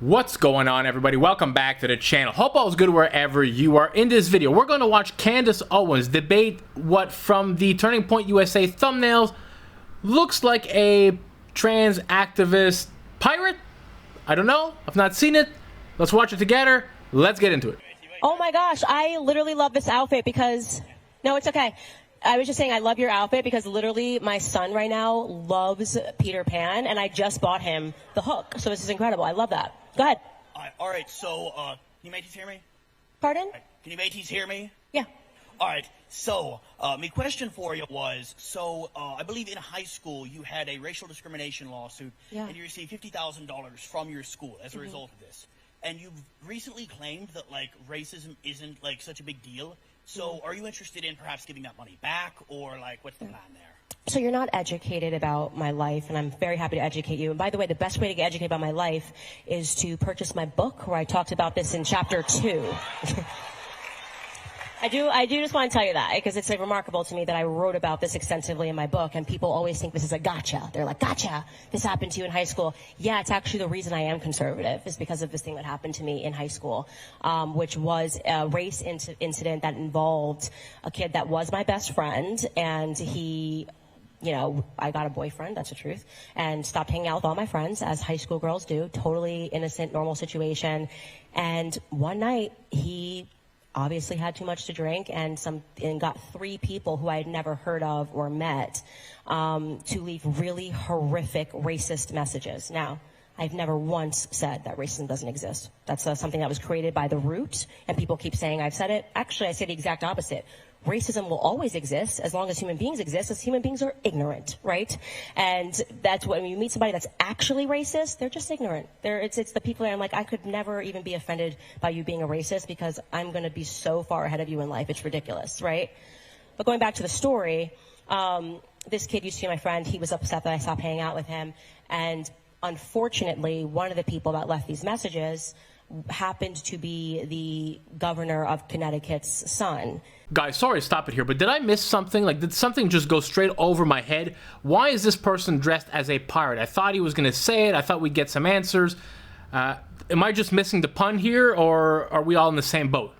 What's going on, everybody? Welcome back to the channel. Hope all is good wherever you are. In this video, we're going to watch Candace Owens debate what from the Turning Point USA thumbnails looks like a trans activist pirate. I don't know. I've not seen it. Let's watch it together. Let's get into it. Oh my gosh, I literally love this outfit because... No, it's okay. I was just saying I love your outfit because literally my son right now loves Peter Pan, and I just bought him the hook. So this is incredible. I love that. Go ahead. All right, so, can you mateys hear me? Pardon? Can you mateys hear me? Yeah. All right, so, my question for you was, I believe in high school you had a racial discrimination lawsuit, and you received $50,000 from your school as a result of this. And you've recently claimed that, like, racism isn't, like, such a big deal. So are you interested in perhaps giving that money back, or, like, what's the plan there? So you're not educated about my life, and I'm very happy to educate you. And by the way, the best way to get educated about my life is to purchase my book, where I talked about this in chapter 2. I do just want to tell you that, because it's like remarkable to me that I wrote about this extensively in my book, and people always think this is a gotcha. They're like, gotcha, this happened to you in high school. Yeah, it's actually the reason I am conservative is because of this thing that happened to me in high school, which was a race incident that involved a kid that was my best friend, and he... You know, I got a boyfriend, that's the truth, and stopped hanging out with all my friends, as high school girls do. Totally innocent, normal situation. And one night, he obviously had too much to drink and got 3 people who I had never heard of or met to leave really horrific racist messages. Now, I've never once said that racism doesn't exist. That's something that was created by The Root, and people keep saying I've said it. Actually, I say the exact opposite. Racism will always exist as long as human beings exist, as human beings are ignorant, right? And that's when you meet somebody that's actually racist, they're just ignorant. It's the people that I'm like, I could never even be offended by you being a racist because I'm going to be so far ahead of you in life. It's ridiculous, right? But going back to the story, this kid used to be my friend. He was upset that I stopped hanging out with him. And unfortunately, one of the people that left these messages happened to be the governor of Connecticut's son. Guys, sorry to stop it here, but did I miss something? Like, did something just go straight over my head? Why is this person dressed as a pirate? I thought he was going to say it. I thought we'd get some answers. Am I just missing the pun here, or are we all in the same boat?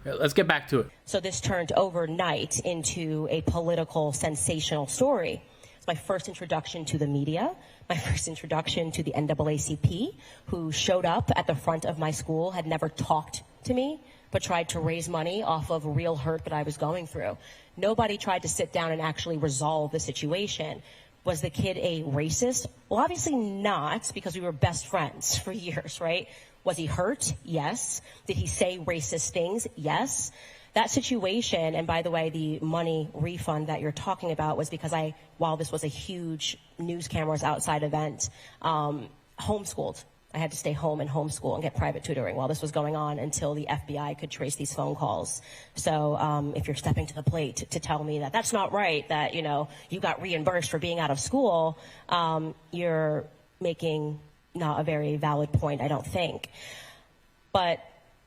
Let's get back to it. So this turned overnight into a political, sensational story. It's my first introduction to the media, my first introduction to the NAACP, who showed up at the front of my school, had never talked to me, but tried to raise money off of real hurt that I was going through. Nobody tried to sit down and actually resolve the situation. Was the kid a racist? Well, obviously not, because we were best friends for years, right? Was he hurt? Yes. Did he say racist things? Yes. That situation, and by the way, the money refund that you're talking about was because while this was a huge news cameras outside event, homeschooled. I had to stay home and homeschool and get private tutoring while this was going on until the FBI could trace these phone calls. So if you're stepping to the plate to tell me that that's not right, that, you know, you got reimbursed for being out of school, you're making not a very valid point, I don't think. But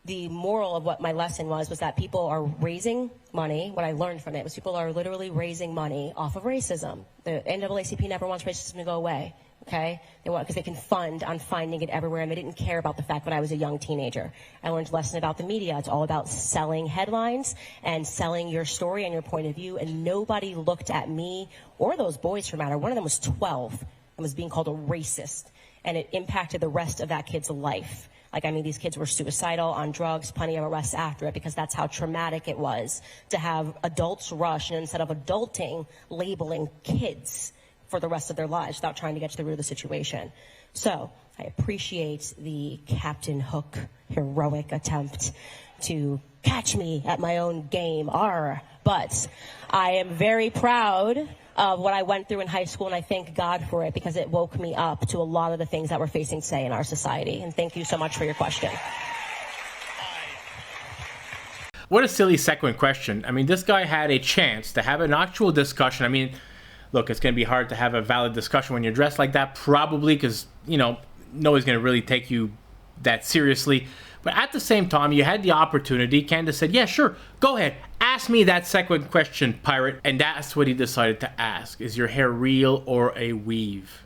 the moral of what my lesson was that people are raising money. What I learned from it was people are literally raising money off of racism. The NAACP never wants racism to go away. Okay, they want, because they can fund on finding it everywhere, and they didn't care about the fact that I was a young teenager. I learned a lesson about the media. It's all about selling headlines and selling your story and your point of view, and nobody looked at me or those boys, for matter. One of them was 12 and was being called a racist, and it impacted the rest of that kid's life. Like, I mean, these kids were suicidal, on drugs, plenty of arrests after it, because that's how traumatic it was to have adults rush, and instead of adulting, labeling kids for the rest of their lives without trying to get to the root of the situation. So I appreciate the Captain Hook heroic attempt to catch me at my own game. But I am very proud of what I went through in high school, and I thank God for it, because it woke me up to a lot of the things that we're facing today in our society. And thank you so much for your question. What a silly second question. I mean, this guy had a chance to have an actual discussion. I mean, look, it's going to be hard to have a valid discussion when you're dressed like that, probably, because, you know, nobody's going to really take you that seriously. But at the same time, you had the opportunity. Candace said, yeah, sure, go ahead. Ask me that second question, pirate. And that's what he decided to ask. Is your hair real or a weave?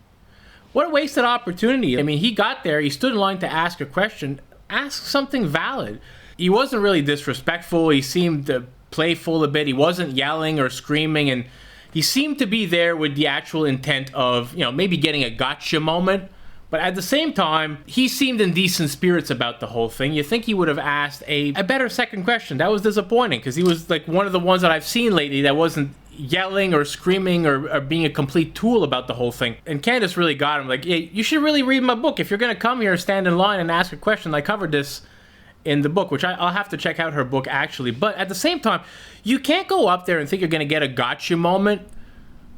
What a wasted opportunity. I mean, he got there, he stood in line to ask a question. Ask something valid. He wasn't really disrespectful. He seemed playful a bit. He wasn't yelling or screaming, and he seemed to be there with the actual intent of, you know, maybe getting a gotcha moment. But at the same time, he seemed in decent spirits about the whole thing. You think he would have asked a better second question. That was disappointing, because he was like one of the ones that I've seen lately that wasn't yelling or screaming or being a complete tool about the whole thing. And Candace really got him. Like, hey, you should really read my book. If you're going to come here, stand in line and ask a question. I covered this in the book, which I'll have to check out her book, actually. But at the same time, you can't go up there and think you're going to get a gotcha moment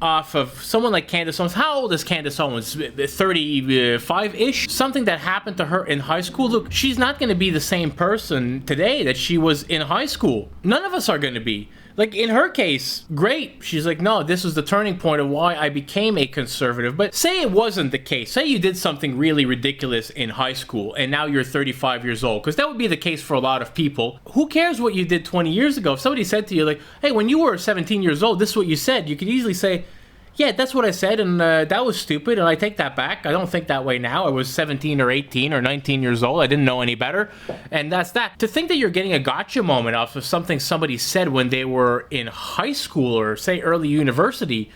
off of someone like Candace Owens. How old is Candace Owens? 35-ish? Something that happened to her in high school. Look, she's not going to be the same person today that she was in high school. None of us are going to be. Like, in her case, great. She's like, no, this was the turning point of why I became a conservative. But say it wasn't the case. Say you did something really ridiculous in high school and now you're 35 years old. Because that would be the case for a lot of people. Who cares what you did 20 years ago? If somebody said to you, like, hey, when you were 17 years old, this is what you said. You could easily say, yeah, that's what I said, and that was stupid, and I take that back. I don't think that way now. I was 17 or 18 or 19 years old. I didn't know any better, and that's that. To think that you're getting a gotcha moment off of something somebody said when they were in high school or, say, early university,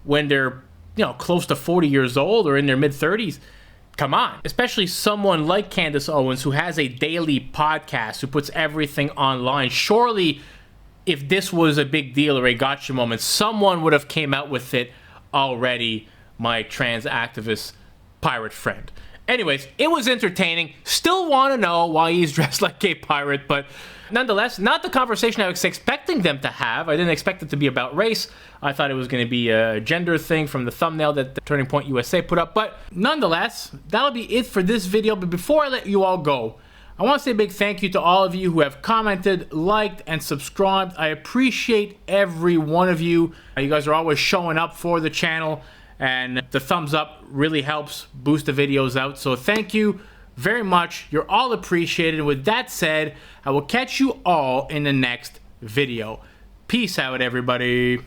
when they're, you know, close to 40 years old or in their mid-30s, come on. Especially someone like Candace Owens, who has a daily podcast, who puts everything online. Surely, if this was a big deal or a gotcha moment, someone would have came out with it already, my trans activist pirate friend. Anyways, it was entertaining. Still want to know why he's dressed like a pirate, but nonetheless, not the conversation I was expecting them to have. I didn't expect it to be about race. I thought it was going to be a gender thing from the thumbnail that the Turning Point USA put up. But nonetheless, that'll be it for this video. But before I let you all go, I want to say a big thank you to all of you who have commented, liked, and subscribed. I appreciate every one of you. You guys are always showing up for the channel, and the thumbs up really helps boost the videos out. So thank you very much. You're all appreciated. With that said, I will catch you all in the next video. Peace out, everybody.